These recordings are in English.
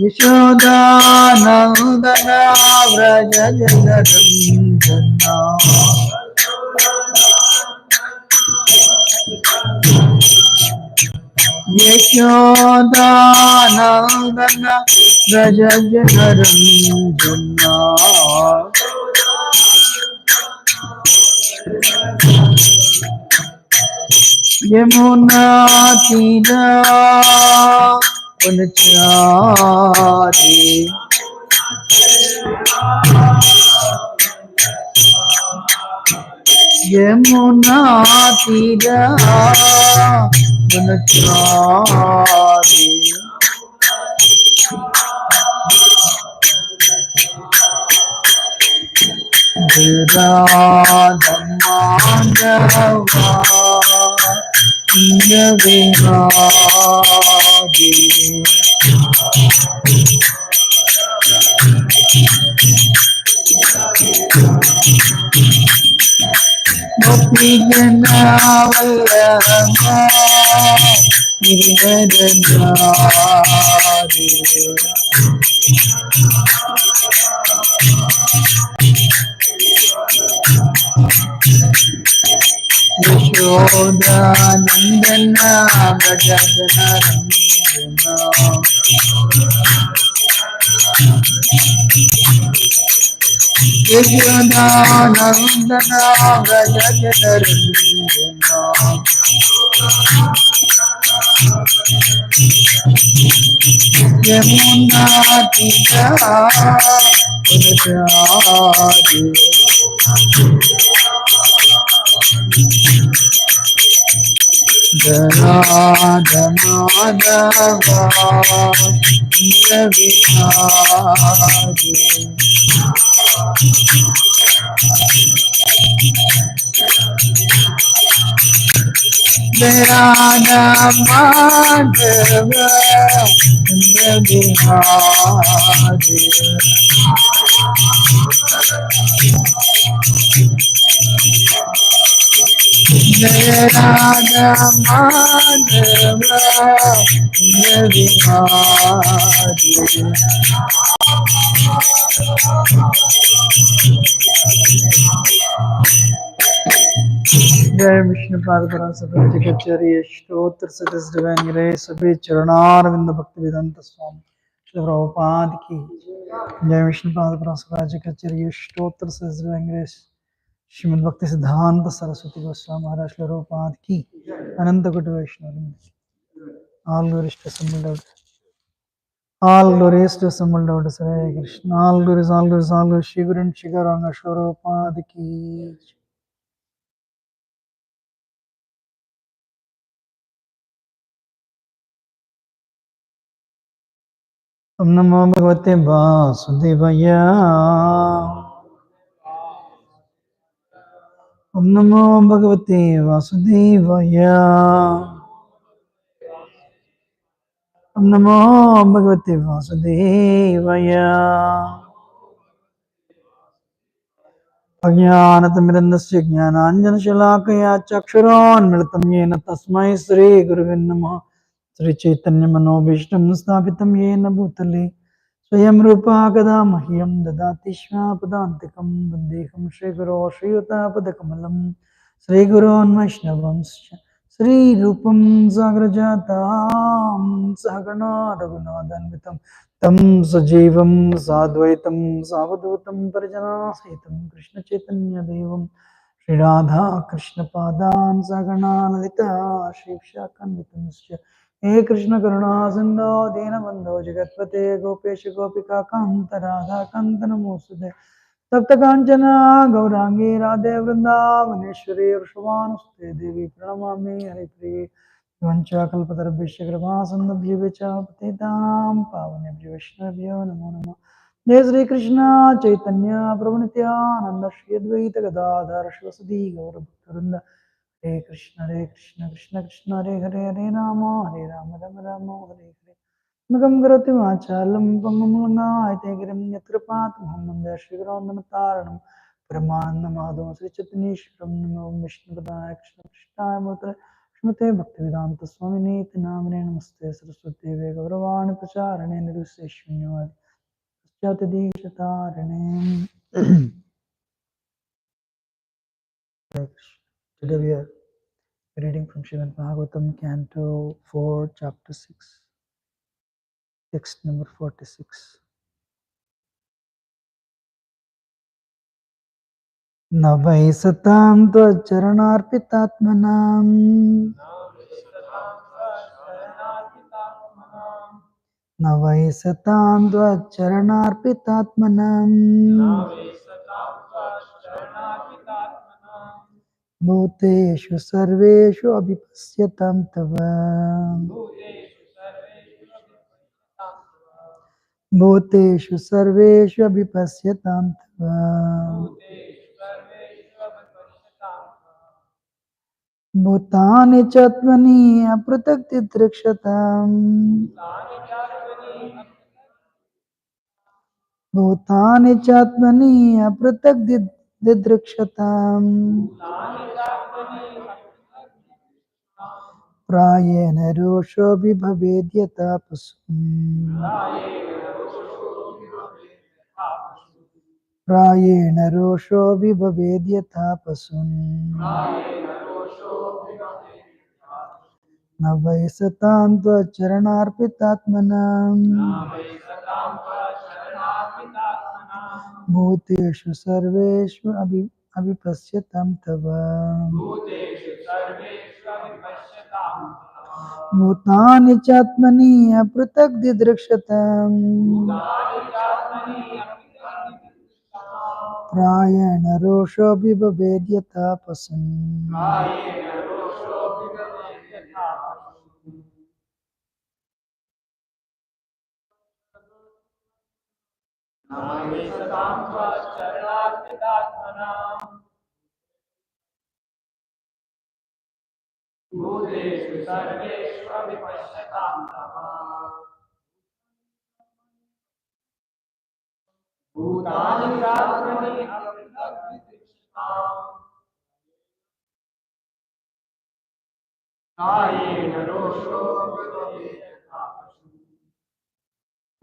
यशोदानन्दन व्रज जनरञ्जना यशोदानन्दन व्रज जनरञ्जना यमुना तीरा वनचारी यमुना तीरा वनचारी राधा माधवा विहारी गोपी जनावल्लभा गिरिवरधारी यशोदानन्दन व्रज जनरञ्जना यशोदानन्दन व्रज जनरञ्जना यमुना तीरा वनचारी राधा माधवा विहारी राधा माधवा विहारी जय राधा माधवा विहारी जय विष्णु पादपरा सब्रजकचर्य स्तोत्र सदस डिवाइन ग्रेस सभी चरणारविंद भक्ति वेदांत स्वामी श्री प्रभुपाद की जय विष्णु पादपरा सब्रजकचर्य स्तोत्र सदस डिवाइन ग्रेस श्रीमद् भक्ति सिद्धांत सरस्वती गोस्वामी महाराज श्री प्रभुपाद की अनंत कोटि वैष्णव all glories to assembled out all glories to assembled out Hare Krishna all glories Shri Guru and Shri Gauranga Shri Prabhupada की Om Namo Bhagavate Vasudevaya Om Namo Bhagavate Vasudevaya Om Namo Bhagavate Vasudevaya Ajnanatamidandasya Jnananjanashalakaya Chakshuronmritam Yena Tasmai Sri Gurave Namaha Sri Chaitanya Manobhishtam Sthapitam Yena Bhutale Swayam Rupa Kada Mahyam Dadati Shvapadantikam Vandeham Shri Guru Shri Utapadakammalam Sri Gurun Vaishnavamscha Sri Rupam Sagrajatam Sahagana Raghunadanvitam Tam Sajivam Sadvaitam Savadutam Parajanasahitam Krishna Chaitanya Devam Shri Radha Krishna Padan Sagana Lalita Shri Vishakanvitamscha He Krishna Karuna Sindho Dinabandho Jagatpate Gopesh Gopika Kanta Radha Kanta Namosude Tapta Kanchana Gaurangi Radhe Vrindavaneshwari Vrishabhanuste Devi Pranamami Haripriye Vancha Kalpatarabhishya Kripasandabhya Vicha Patitam Pavanebhya Vaishnavya Namo Namo Jai Sri Krishna Chaitanya Prabhu Nityananda Shri Advaita Gadadhar Shivasadi Gaurabhaktarinda Hare Krishna Krishna Krishna Hare Hare Hare Rama Rama Rama Hare Hare Nagam Garati Vachalam Pangam Ite Girim Yatrapat Muhammad Shri Gurandamataranam Paramananda Madhava Sri Chaitanya Shram Namo Vishnu Padaya Krishna Krishna Murtale Shrimate Bhaktivedanta Swamini Iti Namine Namaste Saraswati Deve Gauravani Pracharane Nirviseshunyavadi Paschati Dishatarane. Today we are reading from Srimad Bhāgavatam, Canto 4, Chapter 6, text number 46. न वै सतां त्वच्चरणार्पितात्मनां न वै सतां त्वच्चरणार्पितात्मनां भूतेषु सर्वेषु अभिपश्यतां तव भूतेषु सर्वेषु अभिपश्यतां तव भूतानि च त्वनि अपृथक् दिदृक्षताम् भूतानि च त्वनि अपृथक् दिदृक्षताम् प्रायेण रोषोऽपि भवेद्यथा पशुम् प्रायेण रोषोऽपि भवेद्यथा पशुम् न वै सतां त्वच्चरणार्पितात्मनां भूतेषु सर्वेषु अभिपश्यतां तव भूतानि च त्वनि अपृथक् दिदृक्षताम् प्रायेण रोषोऽपि भवेद्यथा पशुम् भूतेषु सर्वेषु अभिपश्यतां तव भूतानि चात्मनि अपृथक् विदृक्षताम् कायेन रोषो भवेद्यथा पशुः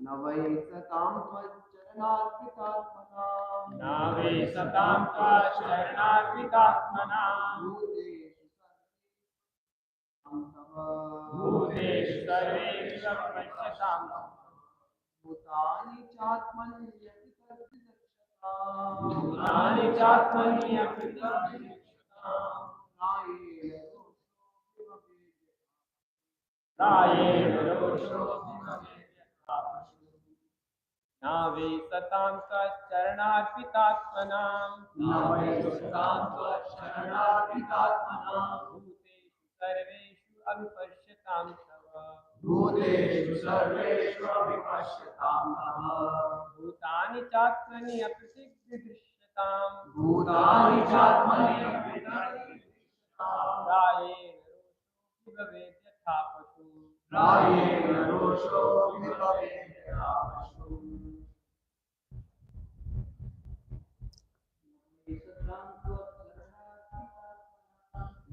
न वै सतां त्वच्चरणार्पितात्मनां न वै सतां त्वच्चरणार्पितात्मनां भूतेषु सर्वेषु अभिपश्यतां तव भूतानि चात्मनि अपृथक् विदृक्षताम् भूतानि चात्मनि अपृथक् विदृक्षताम् कायेन रोषो भवेद्यथा पशुः न वै सतां त्वच्चरणार्पितात्मनां न वै सतां त्वच्चरणार्पितात्मनां भूतेषु सर्वेषु अभिपश्यतां तव भूतेषु सर्वेषु अभिपश्यतां तव भूतानि चात्मनि अपृथक् विदृश्यताम् भूतानि चात्मनि अपृथक् विदृश्यताम् कायेन रोषो भवेद्यथा पशुः कायेन रोषो भवेद्यथा पशुः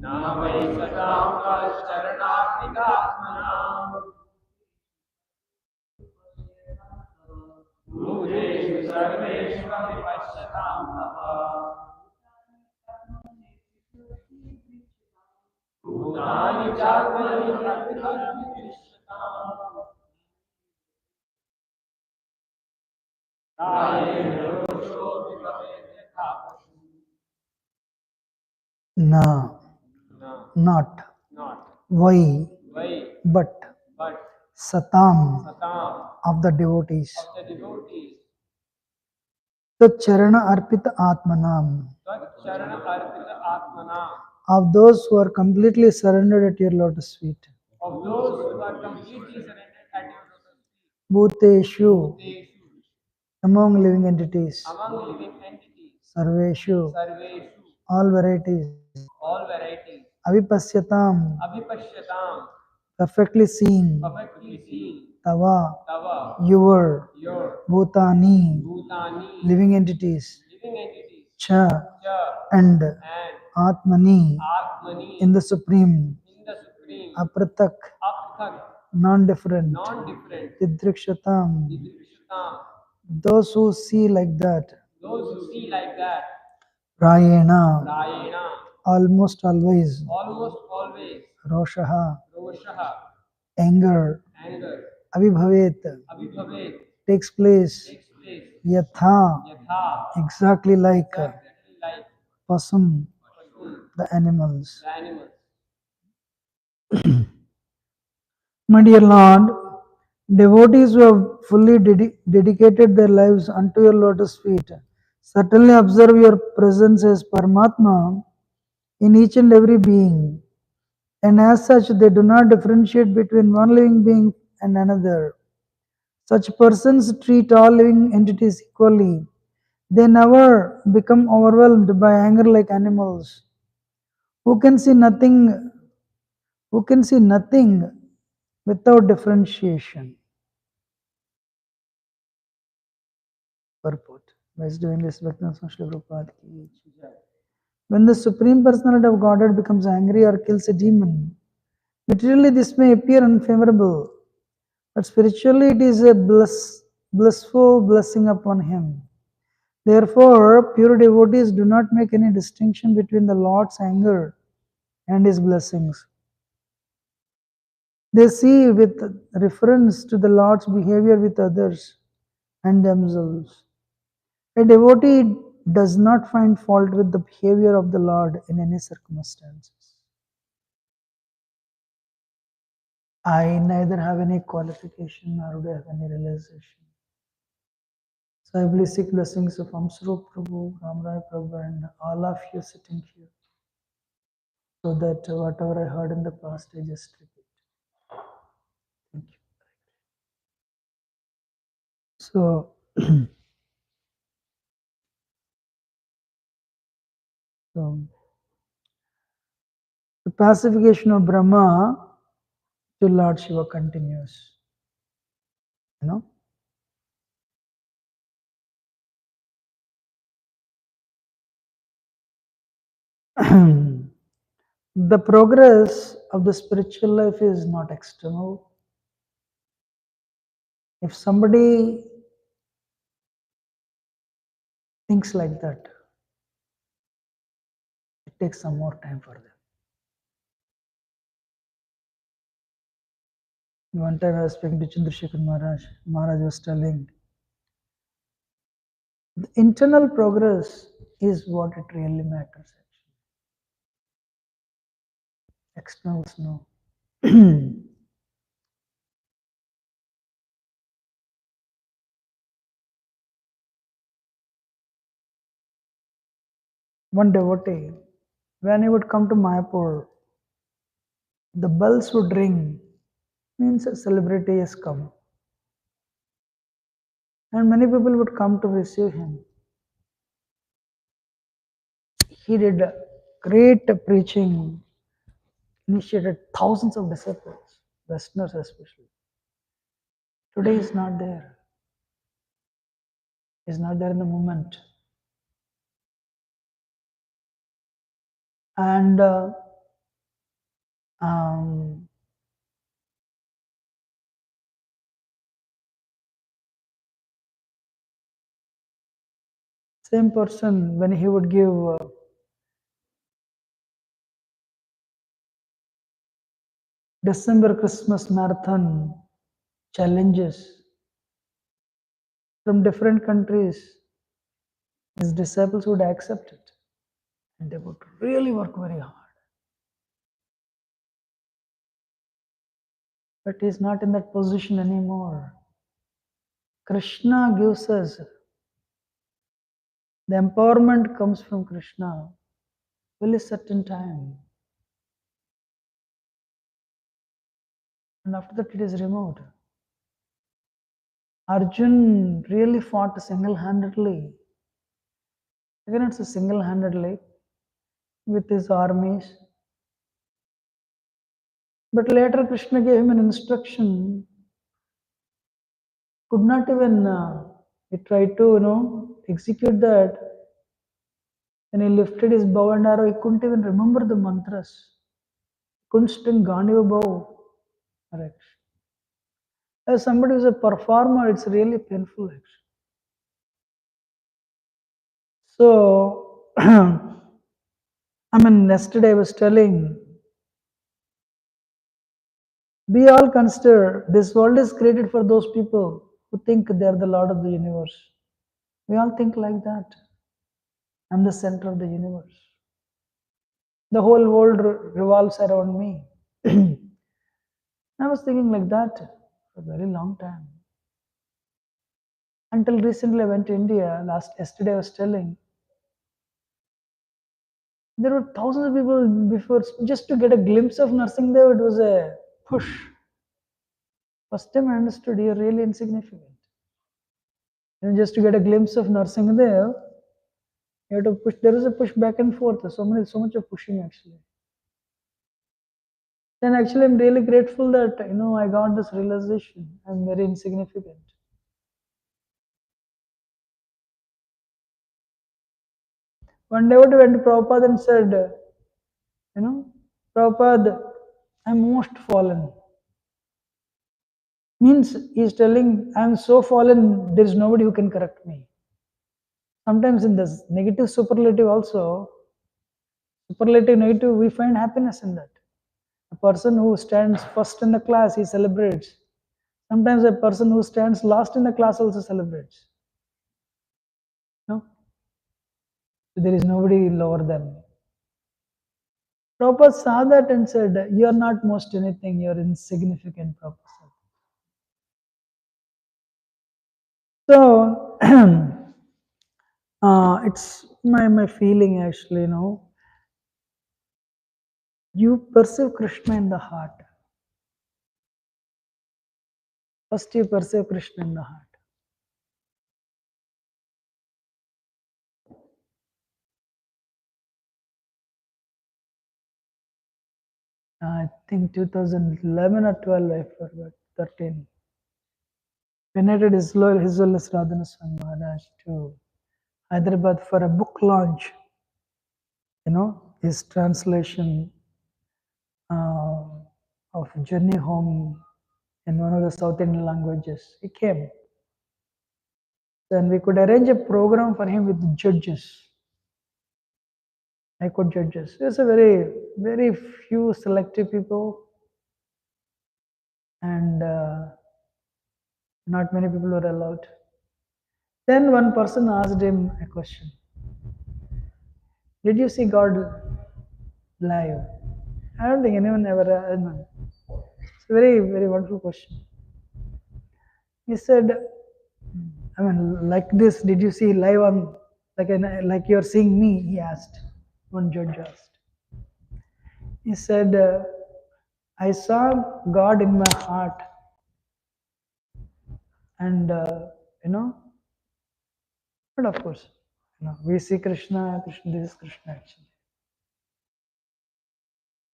न वै सतां त्वच्चरणार्पितात्मनां भूतेषु सर्वेषु अभिपश्यतां तव भूतानि चात्मनि अपृथक् विदृश्यताम् कायेन रोषो भवेद्यथा पशुः न not why but satam of the devotees charana arpita atmanam of those who are completely surrendered at your lotus feet bhuteshu among living entities sarveshu all varieties avipasyatam perfectly seeing tava your bhutani living entities cha and atmani in the supreme being, apratak, aprathak, non-different, non-different, didrikshatam, didrikshatam, those who see like that, those who see like that, prayena, prayena, almost always, almost always, roshaha, roshaha, anger, anger, abhibhavet, abhibhavet, takes place, takes place, yatha, yatha, exactly like exactly like pasum, Pashun, the animals. the animals. My dear Lord, devotees who have fully dedicated their lives unto your lotus feet certainly observe your presence as Paramatma in each and every being, and as such they do not differentiate between one living being and another. Such persons treat all living entities equally. They never become overwhelmed by anger like animals who can see nothing without differentiation. Purport. Vice Divinely Bhaktivinoda Swami Prabhupada ki jai. When the Supreme Personality of Godhead becomes angry or kills a demon, materially this may appear unfavorable, but spiritually it is a blissful blessing upon him. Therefore, pure devotees do not make any distinction between the Lord's anger and his blessings. They see with reference to the Lord's behavior with others and themselves. A devotee does not find fault with the behavior of the Lord in any circumstances. I neither have any qualification nor do I have any realization. So I will seek blessings of Amsrup Prabhu, Ramrai Prabhu, and all of you sitting here, so that whatever I heard in the past, I just repeat. Thank you. So, so the pacification of Brahma to Lord Shiva continues. You know, the progress of the spiritual life is not external. If somebody thinks like that, it takes some more time for them. One time I was speaking to Chandrasekhar Maharaj. Maharaj was telling, the internal progress is what it really matters. Externals, no. One devotee, when he would come to Mayapur, the bells would ring, means a celebrity has come. And many people would come to receive him. He did great preaching, initiated thousands of disciples, Westerners especially. Today is not there. He's not there in the moment. And same person, when he would give December Christmas marathon challenges from different countries, his disciples would accept it and they would really work very hard. But he's not in that position anymore. Krishna gives us, the empowerment comes from Krishna will a certain time. And after that it is removed. Arjun really fought single-handedly. Again, it's a single-handedly with his armies. But later Krishna gave him an instruction. Could not even, he tried to, execute that. When he lifted his bow and arrow, he couldn't even remember the mantras. Kunst and Ganivabau. Correct. As somebody who's a performer, it's really painful actually. So, yesterday I was telling, we all consider this world is created for those people who think they're the Lord of the universe. We all think like that. I'm the center of the universe. The whole world revolves around me. I was thinking like that for a very long time. Until recently, I went to India. Yesterday, I was telling there were thousands of people before just to get a glimpse of nursing there. It was a push. First time I understood you're really insignificant. Just to get a glimpse of nursing there, you have to push. There is a push back and forth. So much of pushing actually. Then actually, I'm really grateful that I got this realization. I'm very insignificant. One day, I went to Prabhupada and said, Prabhupada, I'm most fallen. Means he's telling, I'm so fallen, there is nobody who can correct me. Sometimes in this negative superlative also, superlative negative, we find happiness in that. A person who stands first in the class, he celebrates. Sometimes a person who stands last in the class also celebrates. No? There is nobody lower than me. Prabhupada saw that and said, you are not most anything, you are insignificant, Prabhupada. So, it's my feeling actually, you perceive Krishna in the heart. First you perceive Krishna in the heart. I think 2011 or 12, I forgot, 13. Venerated His Holiness Radhana Swami Maharaj to Hyderabad for a book launch. His translation of Journey Home in one of the South Indian languages. He came. Then we could arrange a program for him with judges. High Court judges. There's a very, very few selective people, and not many people were allowed. Then one person asked him a question. Did you see God live? I don't think anyone ever asked. It's a very, very wonderful question. He said, like this, did you see live on, like you're seeing me? He asked. One judge asked. He said, I saw God in my heart, and but of course, we see Krishna. This is Krishna actually.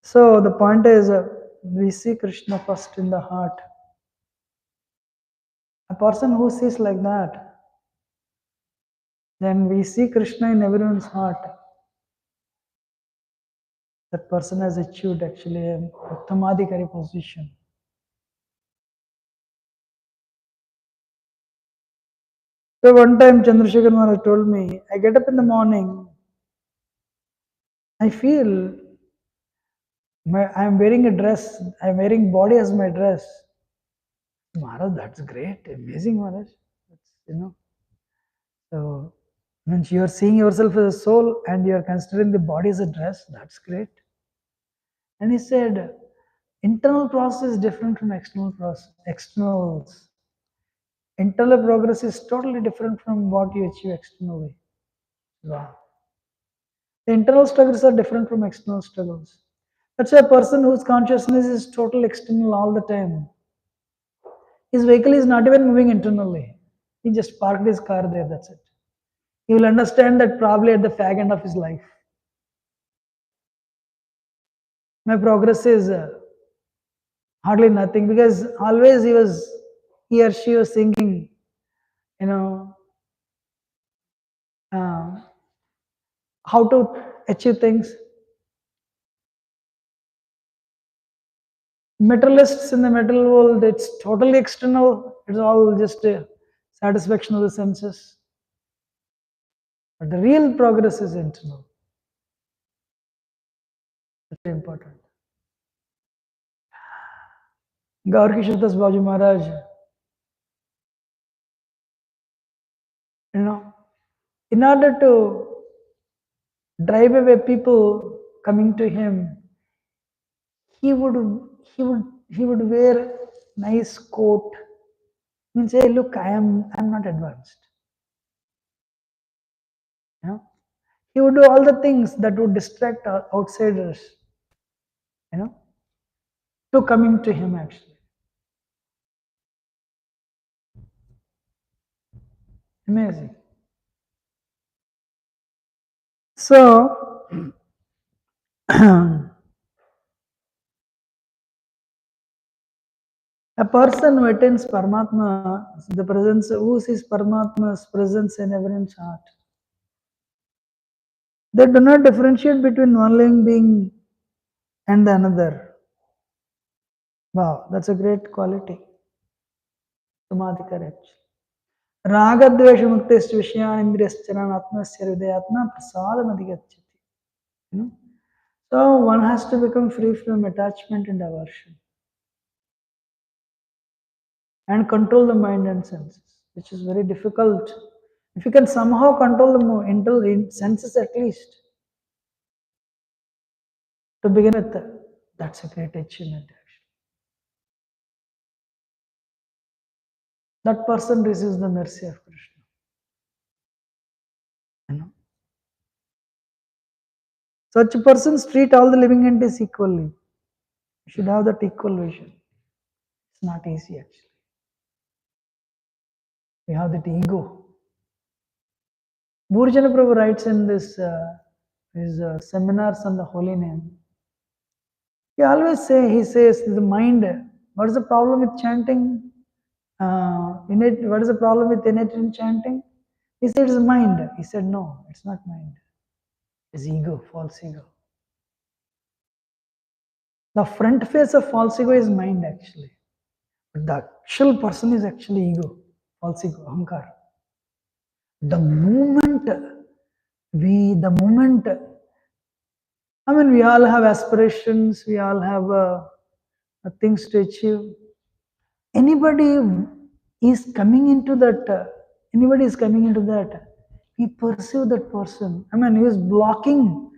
So the point is, we see Krishna first in the heart. A person who sees like that, then we see Krishna in everyone's heart. That person has achieved actually a Uttamadhikari position. So one time Chandrasekhar Maharaj told me, I get up in the morning, I feel I'm wearing a dress, I'm wearing body as my dress. Maharaj, that's great, amazing Maharaj. That's, so means you're seeing yourself as a soul and you're considering the body as a dress, that's great. And he said, internal process is different from external process. Externals. Internal progress is totally different from what you achieve externally. Wow. The internal struggles are different from external struggles. That's why a person whose consciousness is total external all the time. His vehicle is not even moving internally. He just parked his car there, that's it. He will understand that probably at the fag end of his life. My progress is hardly nothing, because always he or she was thinking, how to achieve things. Materialists in the material world, it's totally external. It's all just a satisfaction of the senses. But the real progress is internal. That's very important. Gaur Kishor Das Baji Maharaj, in order to drive away people coming to him, he would he would he would wear nice coat. Means, hey, look, I'm not advanced. He would do all the things that would distract outsiders, to coming to him actually. Amazing. So a person who attains Paramatma, the presence, who sees Paramatma's presence in everyone's heart, they do not differentiate between one living being and the another. Wow, that's a great quality. Samadhi courage. Ragadvesha muktescha vishyan indriyascharan atmasya hridayatma prasadam adhigachyati. So one has to become free from attachment and aversion and control the mind and senses, which is very difficult. If you can somehow control the senses at least, to begin with, that's a great achievement actually. That person receives the mercy of Krishna. Such persons treat all the living entities equally. You should have that equal vision. It's not easy actually. We have that ego. Burjana Prabhu writes in this his seminars on the holy name. He says the mind. What is the problem with chanting? What is the problem with innate chanting? He said it's mind. He said no, it's not mind. It's ego, false ego. The front face of false ego is mind actually. But the actual person is actually ego, false ego, ahankar. The moment we all have aspirations, we all have things to achieve. Anybody is coming into that, we perceive that person. He is blocking,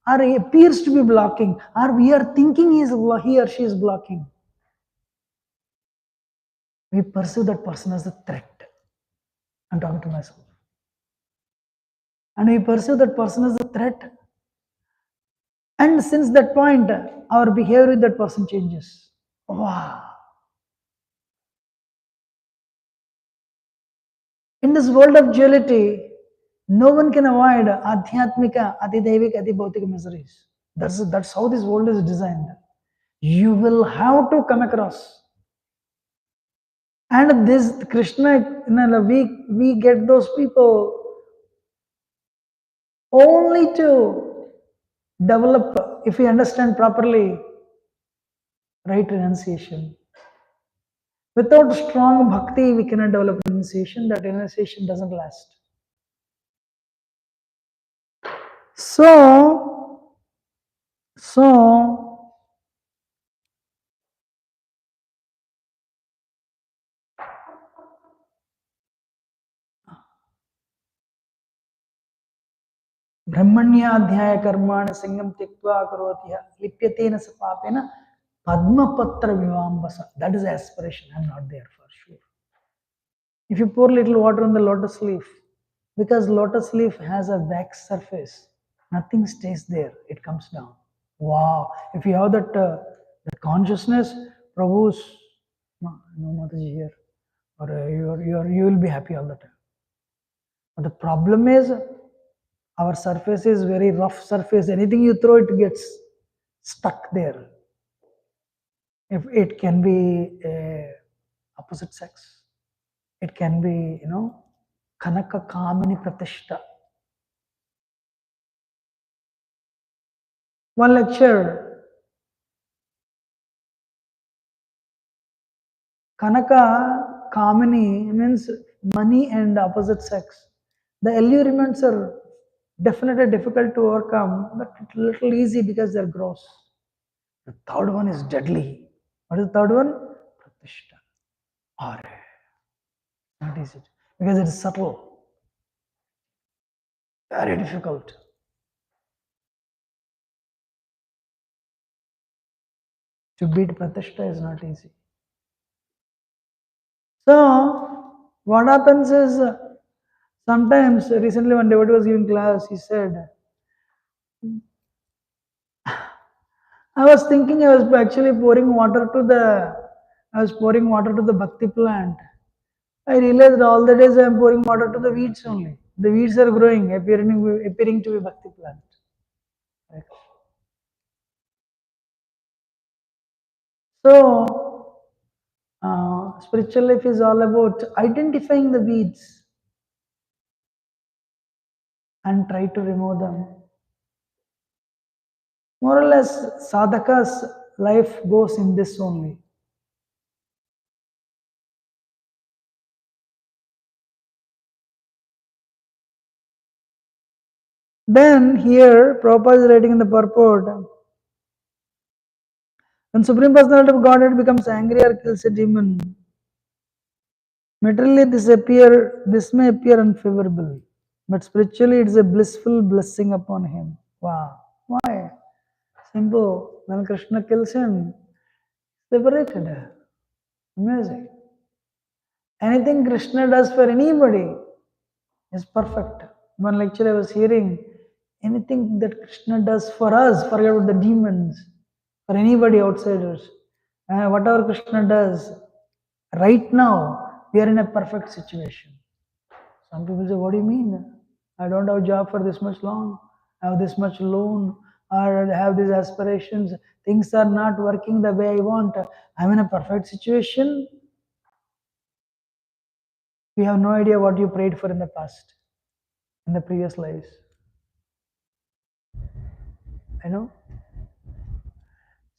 or he appears to be blocking, or we are thinking he or she is blocking. We perceive that person as a threat. I'm talking to myself. And we perceive that person as a threat. And since that point, our behavior with that person changes. Wow. In this world of duality, no one can avoid adhyatmika, adidevika, adibhautika miseries. That's how this world is designed. You will have to come across. And this Krishna, we get those people only to develop, if we understand properly, right renunciation. Without strong bhakti, we cannot develop renunciation. That renunciation doesn't last. So Brahmanyadhyaya karmana singam tiktva karotya lipyatena sapapena padmapatra vivambasa. That is aspiration. I'm not there for sure. If you pour little water on the lotus leaf, because lotus leaf has a wax surface, nothing stays there. It comes down. Wow! If you have that consciousness, Prabhu's, no Mataji here, or you will be happy all the time. But the problem is, our surface is very rough surface. Anything you throw, it gets stuck there. If it can be opposite sex, it can be, Kanaka Kamini Pratishta. One lecture, Kanaka, Kamini means money and opposite sex. The allurements are definitely difficult to overcome, but it's a little easy because they're gross. The third one is deadly. What is the third one? Pratishta. Are. Not easy. Because it is subtle. Very difficult. To beat Pratishta is not easy. So, what happens is, sometimes, recently one devotee was giving class, he said, I was thinking I was actually pouring water to the bhakti plant. I realized all the days I am pouring water to the weeds only. The weeds are growing, appearing to be bhakti plant. So, spiritual life is all about identifying the weeds and try to remove them. More or less, sadhaka's life goes in this only. Then here, Prabhupada is writing in the purport, when Supreme Personality of Godhead becomes angry or kills a demon, materially this may appear unfavorable, but spiritually it is a blissful blessing upon him. Wow. Why? Simple. When Krishna kills him, liberated. Amazing. Anything Krishna does for anybody is perfect. One lecture I was hearing, anything that Krishna does for us, forget about the demons, for anybody outsiders, whatever Krishna does, right now we are in a perfect situation. Some people say, what do you mean? I don't have a job for this much long, I have this much loan, or I have these aspirations, things are not working the way I want, I'm in a perfect situation. We have no idea what you prayed for in the past, in the previous lives. I know.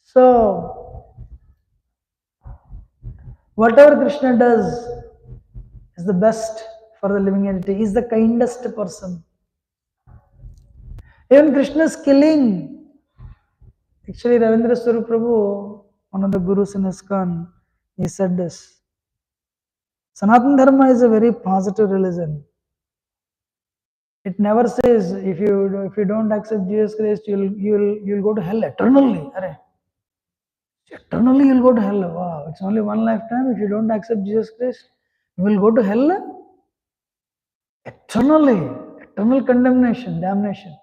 So, whatever Krishna does is the best for the living entity. He is the kindest person. Even Krishna's killing, actually Ravindra Swarup Prabhu, one of the gurus in ISKCON, he said this. Sanatana Dharma is a very positive religion. It never says if you don't accept Jesus Christ, you'll go to hell eternally. Eternally you'll go to hell. Wow, it's only one lifetime. If you don't accept Jesus Christ, you will go to hell eternally. Eternal condemnation, damnation.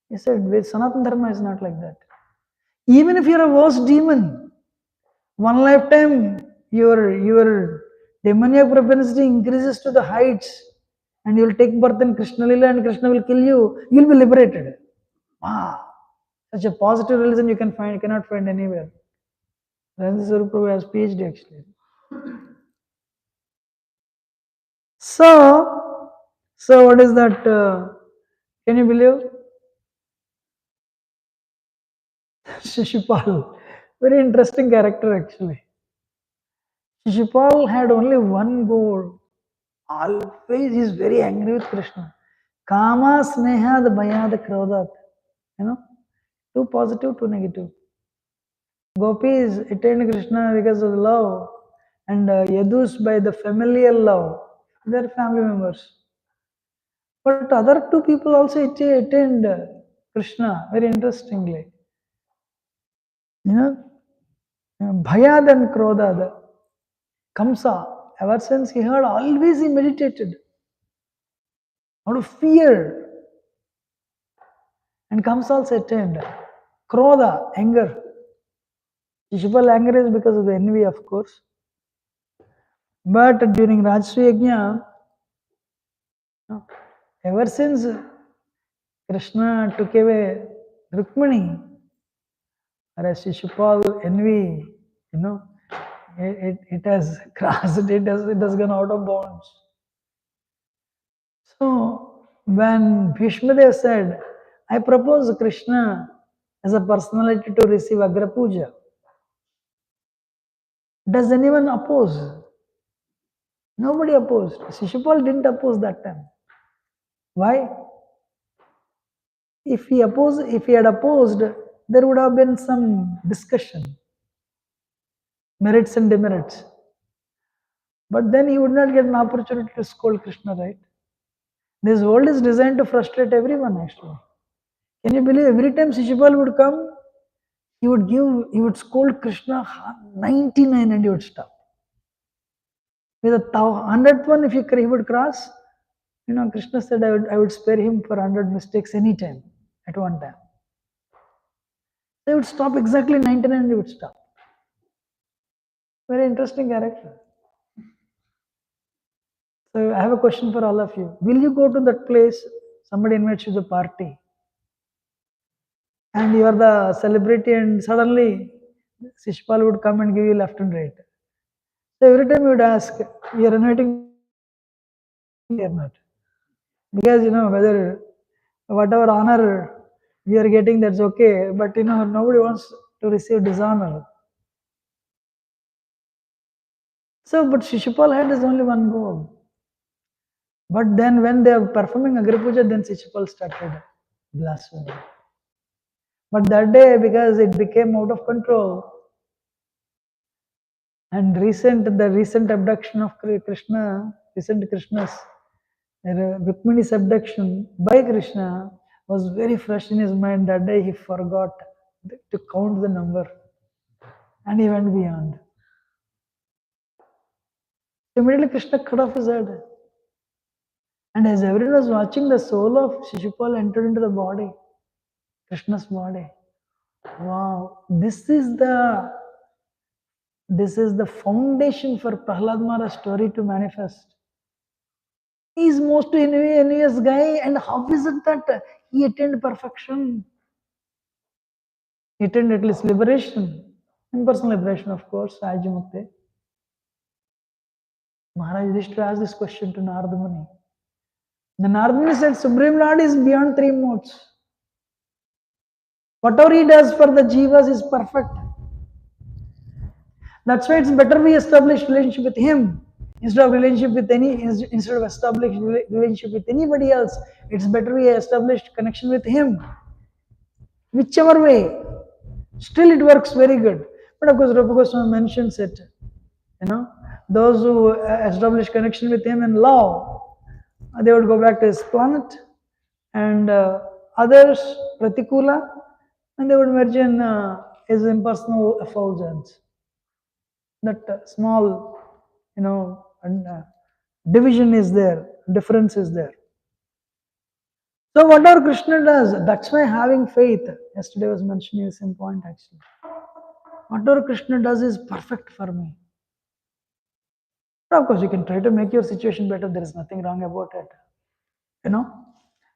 He said, Sanatana Dharma is not like that. Even if you're a worst demon, one lifetime your demoniac propensity increases to the heights and you will take birth in Krishna Lila and Krishna will kill you, you'll be liberated. Wow. Such a positive religion you cannot find anywhere. Ravindra Swarup Prabhu has PhD actually. So what is that? Can you believe? Shishupal, very interesting character actually. Shishupal had only one goal. Always he is very angry with Krishna. Kama, Snehad, Bhayad, Krodhat. You know, too positive, too negative. Gopis attained Krishna because of love, and Yadus by the familial love. They are family members. But other two people also attained Krishna very interestingly. You know, Bhayad and Krodad. Kamsa, ever since he heard, always he meditated out of fear. And Kamsa also attained. Krodha, anger. Shishupal anger is because of the envy, of course. But during Rajsri Yajna, ever since Krishna took away Rukmini, whereas Shishupal envy, it has crossed, it has gone out of bounds. So when Bhishmadev said, I propose Krishna as a personality to receive Agra Puja, Does anyone oppose? Nobody opposed. Shishupal didn't oppose that time. Why? If he had opposed, there would have been some discussion, merits and demerits. But then he would not get an opportunity to scold Krishna, right? This world is designed to frustrate everyone, actually. Can you believe every time Shishupal would come, he would scold Krishna 99 and he would stop. With the 100th one, if he would cross, Krishna said, I would spare him for 100 mistakes anytime, at one time. They would stop exactly 99 and he would stop. Very interesting character. So I have a question for all of you. Will you go to that place, somebody invites you to the party, and you are the celebrity, and suddenly Shishpal would come and give you left and right? So every time you would ask, you are inviting me or not? Because whether whatever honor we are getting, that's okay, but nobody wants to receive dishonor. So, but Shishupal had his only one goal. But then when they are performing Agripuja, then Shishupal started blasphemy. But that day, because it became out of control, and the recent abduction of Krishna's Rukmini's abduction by Krishna was very fresh in his mind. That day he forgot to count the number, and he went beyond. Immediately Krishna cut off his head. And as everyone was watching, the soul of Shishupal entered into the body, Krishna's body. Wow, this is the foundation for Prahlad Maharaj's story to manifest. He is most envious guy, and how is it that he attained perfection? He attained at least liberation, impersonal liberation, of course, Ajamukte. Maharaj used to ask this question to Narada Muni. The Narada Muni said, Supreme Lord is beyond three modes. Whatever he does for the jivas is perfect. That's why it's better we establish relationship with him instead of establish relationship with anybody else. It's better we establish connection with him. Whichever way, still it works very good. But of course, Rupa Goswami mentions it. Those who establish connection with him in love, they would go back to his planet, and others, Pratikula, and they would merge in his impersonal effulgence. That small, division is there, difference is there. So whatever Krishna does, that's why having faith, yesterday was mentioning the same point actually. Whatever Krishna does is perfect for me. But of course, you can try to make your situation better. There is nothing wrong about it.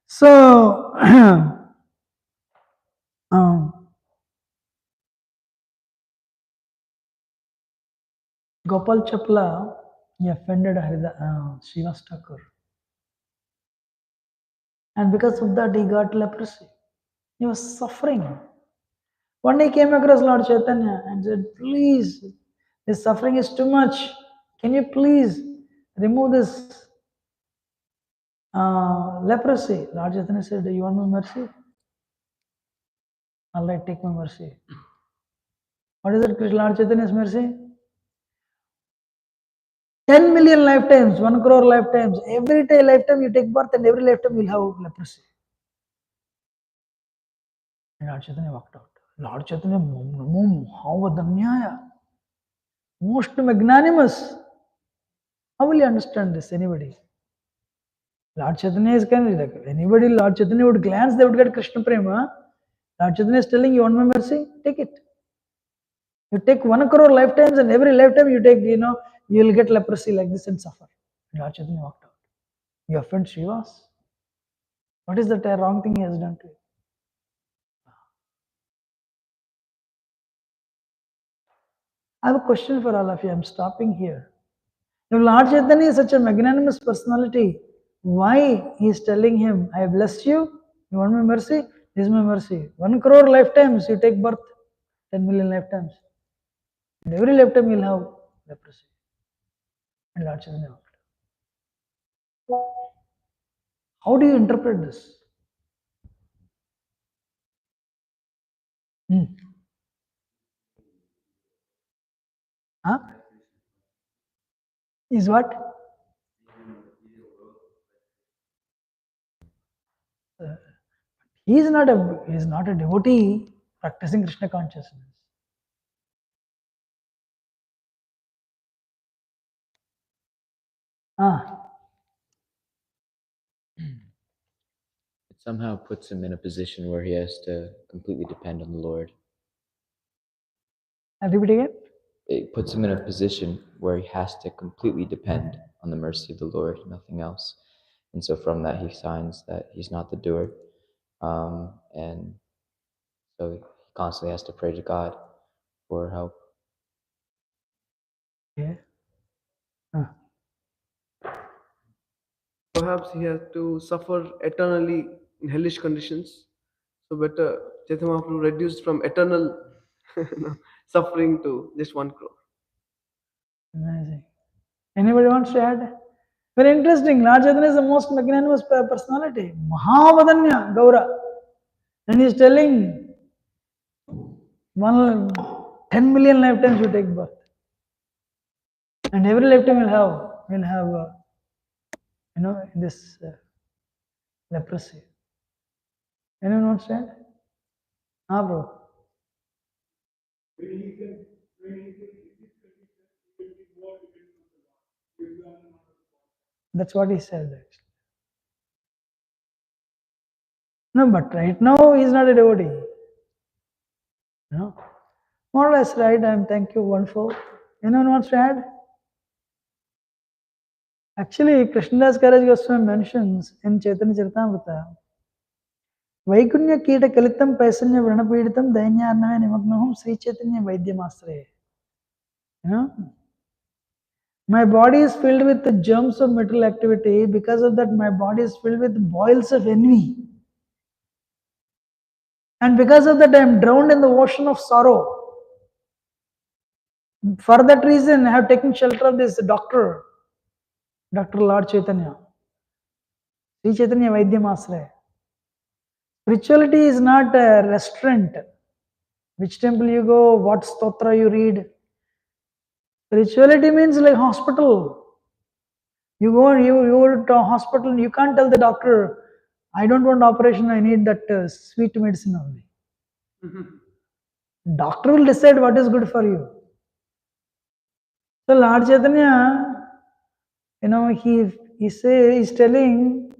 So, Gopal Chapla, he offended Srivas Thakur. And because of that, he got leprosy. He was suffering. One day he came across Lord Chaitanya and said, please, this suffering is too much. Can you please remove this leprosy? Lord Chaitanya said, you want my mercy? All right, take my mercy. What is it, Lord Chaitanya's mercy? 10 million lifetimes, 1 crore lifetimes. Every lifetime you take birth and every lifetime you'll have leprosy. And Lord Chaitanya walked out. Lord Chaitanya, most magnanimous. How will you understand this? Anybody? Lord Chaitanya is kind of like anybody, Lord Chaitanya would glance, they would get Krishna Prema. Lord Chaitanya is telling you, want my mercy? Take it. You take 1 crore lifetimes and every lifetime you take, you will get leprosy like this and suffer. And Lord Chaitanya walked out. You offend Srivas? What is the wrong thing he has done to you? I have a question for all of you. I'm stopping here. If Lord Chaitanya is such a magnanimous personality, why he is telling him, I have blessed you, you want my mercy? This is my mercy. 1 crore lifetimes you take birth, 10 million lifetimes. And every lifetime you'll have leprosy. And Lord Chaitanya walked. How do you interpret this? Hmm. Huh? Is what? He is not a devotee practicing Krishna consciousness. Ah, It somehow puts him in a position where he has to completely depend on the Lord. I'll repeat again. It puts him in a position where he has to completely depend on the mercy of the Lord, nothing else. And so from that, he signs that he's not the doer. And so he constantly has to pray to God for help. Yeah. Ah. Perhaps he has to suffer eternally in hellish conditions. So better Chaitanya Mahaprabhu reduced from eternal suffering to just 1 crore. Amazing. Anybody wants to add? Very interesting. Lord Chaitanya is the most magnanimous personality. Mahavadanya Gaura. And he's telling 10 million lifetimes you take birth. And every lifetime will have this leprosy. Anyone wants to add? Ah, bro. That's what he said actually. No, but right now he's not a devotee. No. More or less right. Thank you, wonderful. Anyone wants to add? Actually, Krishnadas Karaj Goswami mentions in Chaitanya Charitamrita, Vaikunya Kita Kalitam Paisanya Vranapeditam Dainya Arnave Nimagnaham Sri Chaitanya Vaidyamastre. You know? My body is filled with the germs of material activity. Because of that, my body is filled with boils of envy. And because of that, I am drowned in the ocean of sorrow. For that reason, I have taken shelter of this doctor, Dr. Lord Chaitanya. Sri Chaitanya Vaidyamasre. Spirituality is not a restaurant. Which temple you go, what stotra you read. Spirituality means like hospital. You go to a hospital, you can't tell the doctor, I don't want operation, I need that sweet medicine only. Doctor will decide what is good for you. So Lord Chaitanya, he's telling,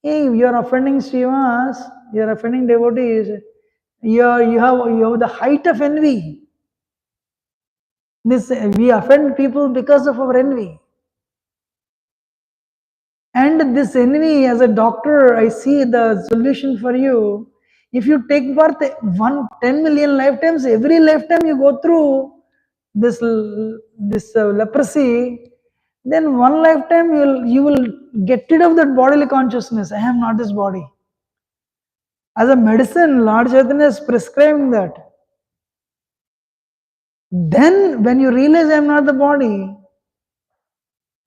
hey, you are offending Srivas, you are offending devotees, you have the height of envy. We offend people because of our envy. And this envy, as a doctor, I see the solution for you. If you take birth 10 million lifetimes, every lifetime you go through this leprosy, then one lifetime you will get rid of that bodily consciousness. I am not this body. As a medicine, Lord Chaitanya is prescribing that. Then when you realize I am not the body,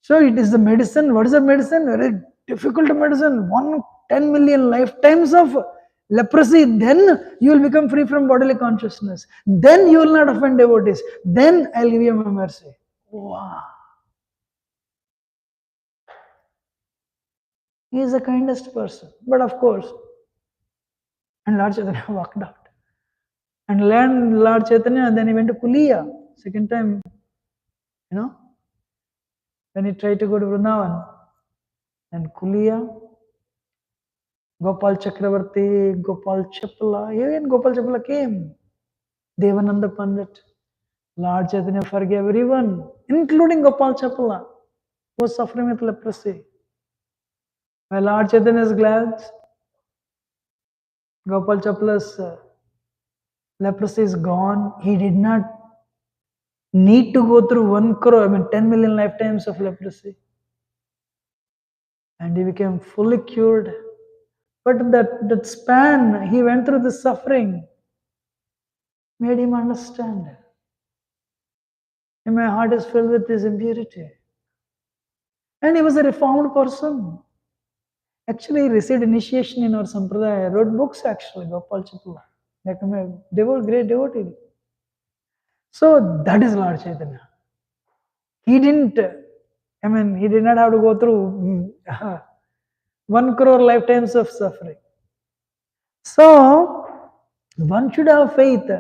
so it is the medicine. What is the medicine? Very difficult medicine. 10 million lifetimes of leprosy. Then you will become free from bodily consciousness. Then you will not offend devotees. Then I'll give you my mercy. Wow. He is the kindest person. But of course, and Lord Chaitanya walked out. And learned Lord Chaitanya, then he went to Kuliya. Second time, when he tried to go to Vrindavan. And Kuliya, Gopal Chakravarti, Gopal Chapla, even Gopal Chapla came. Devananda Pandit, Lord Chaitanya forgave everyone, including Gopal Chapla, who was suffering with leprosy. When Lord Chaitanya is glad, Gopal Chapla's leprosy is gone. He did not need to go through 1 crore, 10 million lifetimes of leprosy. And he became fully cured. But that span he went through the suffering made him understand. and my heart is filled with this impurity. And he was a reformed person. Actually, he received initiation in our Sampradaya, wrote books actually, Gopal Chitla, like a great devotee. So that is Lord Chaitanya. He didn't, he did not have to go through 1 crore lifetimes of suffering. So, one should have faith.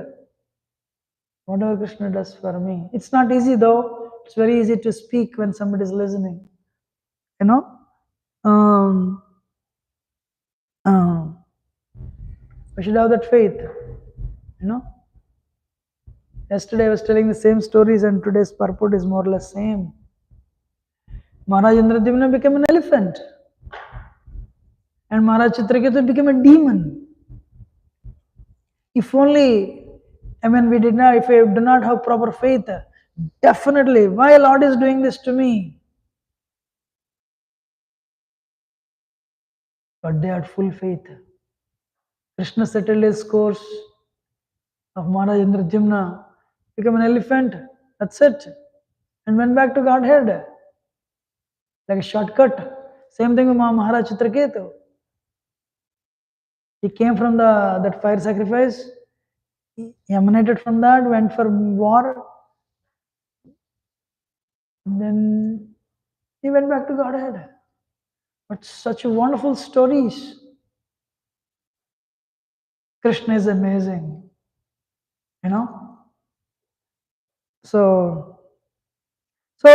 Whatever Krishna does for me. It's not easy though. It's very easy to speak when somebody is listening. You know? Um, um, we should have that faith. You know? Yesterday I was telling the same stories and today's purport is more or less same. Maharaj Indradyumna became an elephant. And Maharaj Chitraketu became a demon. If only, if we do not have proper faith, definitely, why Lord is doing this to me? But they had full faith. Krishna settled his course of Maharaj Indradyumna, became an elephant, that's it, and went back to Godhead. Like a shortcut. Same thing with Maharaj Chitraketu. He came from that fire sacrifice, he emanated from that, went for war, and then he went back to Godhead. But such wonderful stories. Krishna is amazing. You know? So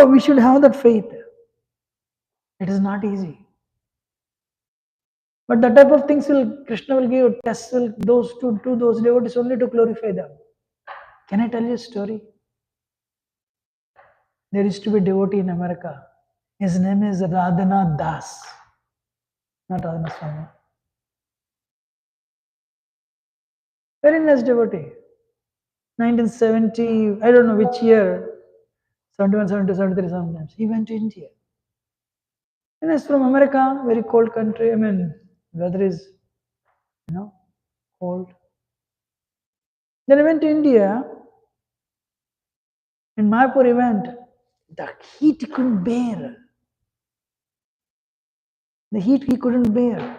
we should have that faith. It is not easy. But the type of things Krishna will give tests those devotees only to glorify them. Can I tell you a story? There used to be a devotee in America. His name is Radhanath Das. Not Radhanath Swami. Very nice devotee. 1970, I don't know which year, 71, 72, 73 sometimes. He went to India. And he's from America, very cold country. Weather is, cold. Then he went to India. In Mayapur event, the heat he couldn't bear. The heat he couldn't bear.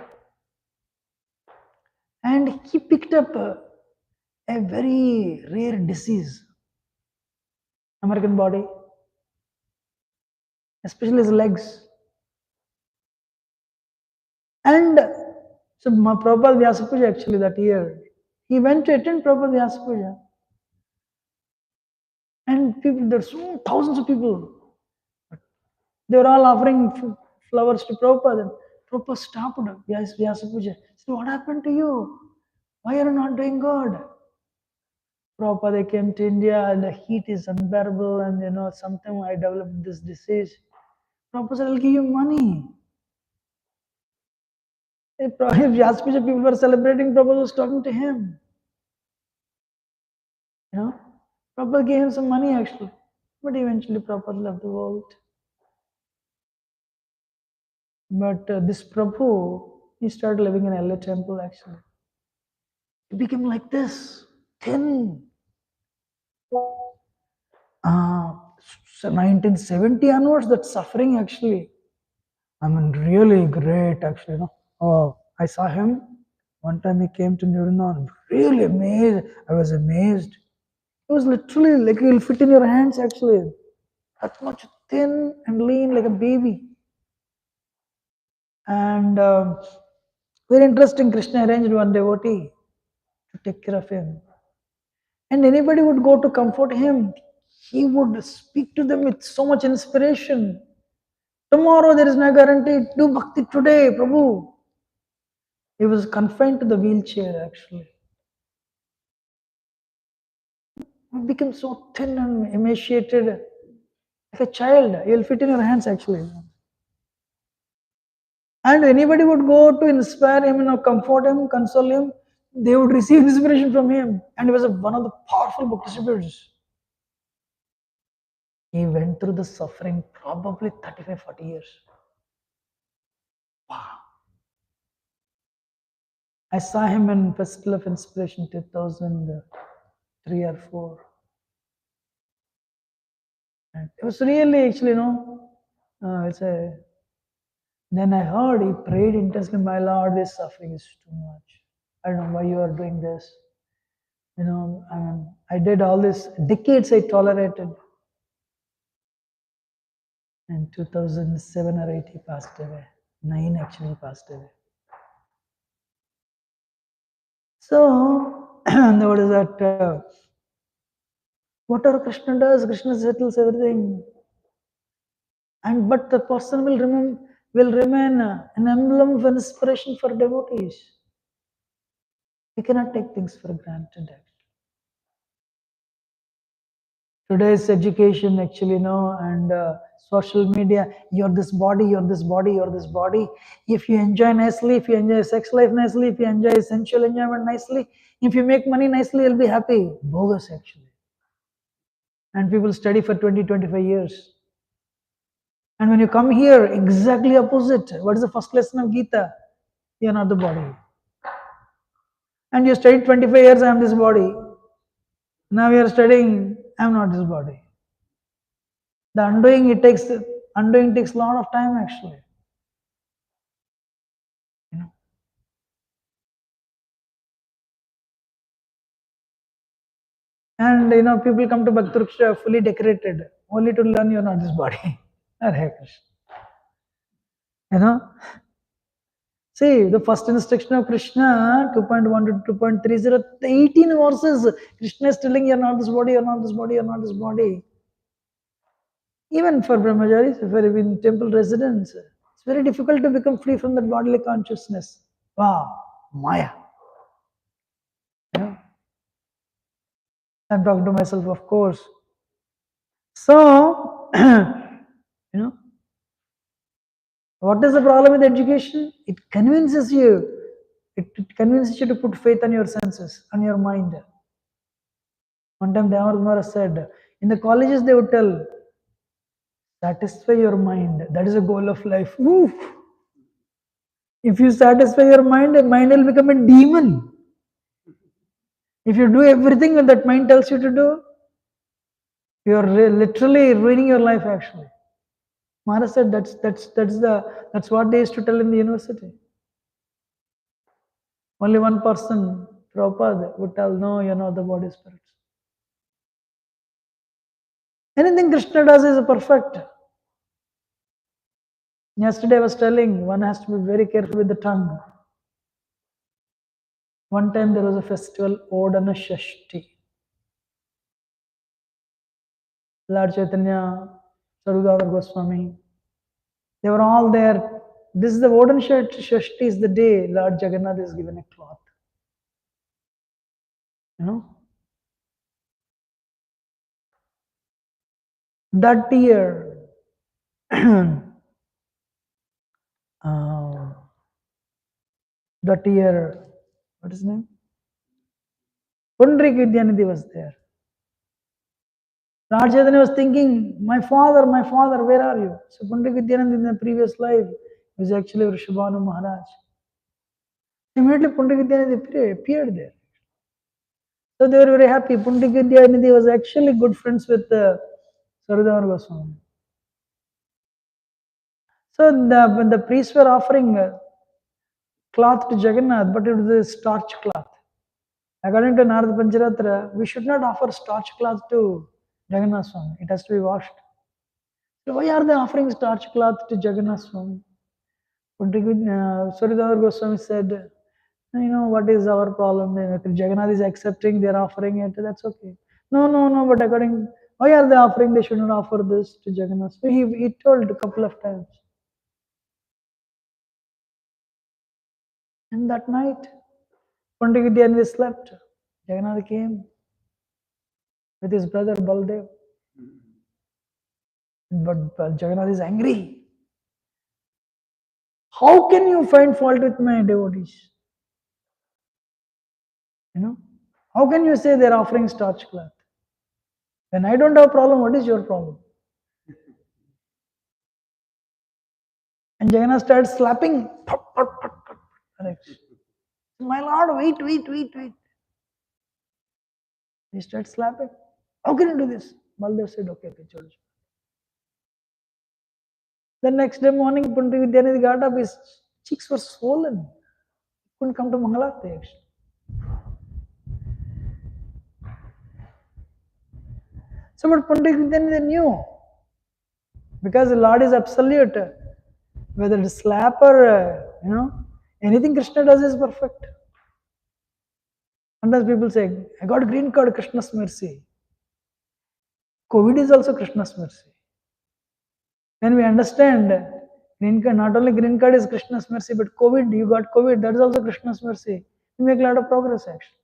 And he picked up a very rare disease. American body, especially his legs. And so Prabhupada Vyasa Puja actually that year, he went to attend Prabhupada Vyasa Puja. And people, there's thousands of people. They were all offering flowers to Prabhupada. And Prabhupada stopped Vyasa Puja. He said, what happened to you? Why are you not doing good? Prabhupada came to India and the heat is unbearable and sometime I developed this disease. Prabhupada said, I'll give you money. If Vyasa Puja people were celebrating, Prabhupada was talking to him. Prabhupada gave him some money actually. But eventually Prabhupada left the world. But this Prabhu, he started living in LA temple actually. He became like this, thin. So 1970 onwards, that suffering actually, really great actually. Oh, I saw him. One time he came to Nurinaon, really amazed. I was amazed. It was literally like he will fit in your hands actually. That much thin and lean like a baby. And very interesting, Krishna arranged one devotee to take care of him. And anybody would go to comfort him. He would speak to them with so much inspiration. Tomorrow there is no guarantee. Do bhakti today, Prabhu. He was confined to the wheelchair actually. He became so thin and emaciated. Like a child. He will fit in your hands actually. And anybody would go to inspire him, comfort him, console him. They would receive inspiration from him. And he was one of the powerful book distributors. He went through the suffering probably 35, 40 years. Wow. I saw him in Festival of Inspiration 2003 or 4. And it was really actually, it's a. Then I heard he prayed intensely, my Lord, this suffering is too much. I don't know why you are doing this. I did all this, decades I tolerated. In 2007 or 8, he passed away. 9 actually passed away. So, what is that? Whatever Krishna does, Krishna settles everything. But the person will remain an emblem of inspiration for devotees. We cannot take things for granted. Today's education actually, and social media, you're this body, you're this body, you're this body. If you enjoy nicely, if you enjoy sex life nicely, if you enjoy sensual enjoyment nicely, if you make money nicely, you'll be happy. Bogus actually. And people study for 20, 25 years. And when you come here, exactly opposite. What is the first lesson of Gita? You're not the body. And you studied 25 years, I am this body. Now you are studying, I am not this body. The undoing takes a lot of time actually. And people come to Bhakti Vriksha fully decorated, only to learn you're not this body. Hare Krishna. See, the first instruction of Krishna, 2.1 to 2.30, 18 verses. Krishna is telling you're not this body, you're not this body, you're not this body. Even for brahmacharis, for even temple residents, it's very difficult to become free from that bodily consciousness. Wow, Maya. I'm talking to myself, of course. So, what is the problem with education? It convinces you. It convinces you to put faith on your senses, on your mind. One time Damar said, in the colleges they would tell, satisfy your mind. That is the goal of life. Woo! If you satisfy your mind will become a demon. If you do everything that mind tells you to do, you are literally ruining your life actually. Maharaj said that's what they used to tell in the university. Only one person, Prabhupada, would tell, no, you're not the body spirits. Anything Krishna does is perfect. Yesterday I was telling, one has to be very careful with the tongue. One time there was a festival, Odana Shashti. Lord Chaitanya, Sarudhara Goswami, they were all there. This is the Odana Shashti is the day Lord Jagannath is given a cloth. That year, what is his name? Pundrik Vidyanidhi was there. Lord Chaitanya was thinking, my father, where are you? So Pundrik Vidyanidhi in the previous life was actually Vrishabhanu Maharaj. Immediately Pundrik Vidyanidhi appeared there. So they were very happy. Pundrik Vidyanidhi was actually good friends with Sarudhara Goswami. So when the priests were offering cloth to Jagannath, but it was a starch cloth. According to Narada Pancharatra, we should not offer starch cloth to Jagannath Swami. It has to be washed. So why are they offering starch cloth to Jagannath Swami? Saridhar Goswami said, what is our problem? Jagannath is accepting, they are offering it, that's okay. No, but why are they offering? They should not offer this to Jagannath. So he told a couple of times. And that night, Pandit Vidyanidhi slept. Jagannath came with his brother Baldev. But Jagannath is angry. How can you find fault with my devotees? How can you say they're offering starch cloth? When I don't have a problem, what is your problem? And Jagannath started slapping. My lord, wait. He started slapping. How can you do this? Baldev said, okay, George. The next day morning, Pandit Vidyanidhi got up, his cheeks were swollen. He couldn't come to Mangalarti actually. So, but Pandit Vidyanidhi knew, because the Lord is absolute. Whether it's slap or, anything Krishna does is perfect. Sometimes people say, I got green card, Krishna's mercy. COVID is also Krishna's mercy. When we understand green card, not only green card is Krishna's mercy, but COVID, you got COVID, that is also Krishna's mercy. We make a lot of progress actually.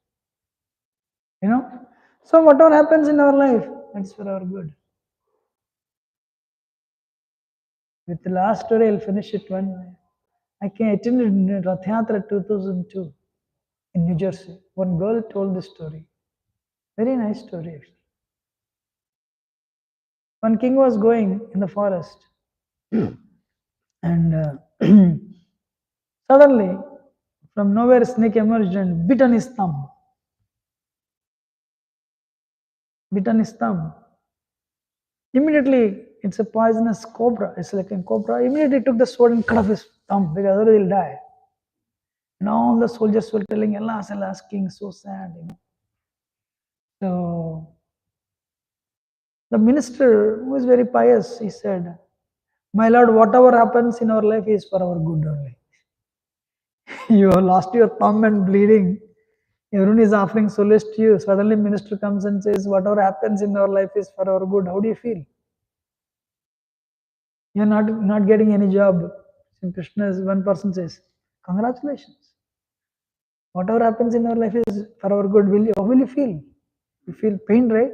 So whatever happens in our life, it's for our good. With the last story, I'll finish it one. I attended Rath Yatra 2002 in New Jersey. One girl told this story. Very nice story actually. One king was going in the forest and suddenly from nowhere a snake emerged and bit on his thumb. Immediately, it's a poisonous cobra. It's like a cobra. Immediately took the sword and cut off his thumb because otherwise he'll die. And all the soldiers were telling, alas, alas, king, so sad. So the minister, who is very pious, he said, my lord, whatever happens in our life is for our good only. You have lost your thumb and bleeding. Everyone is offering solace to you. Suddenly minister comes and says, whatever happens in our life is for our good. How do you feel? You're not getting any job. So Krishna, one person says, congratulations. Whatever happens in our life is for our good. How will you feel? You feel pain, right?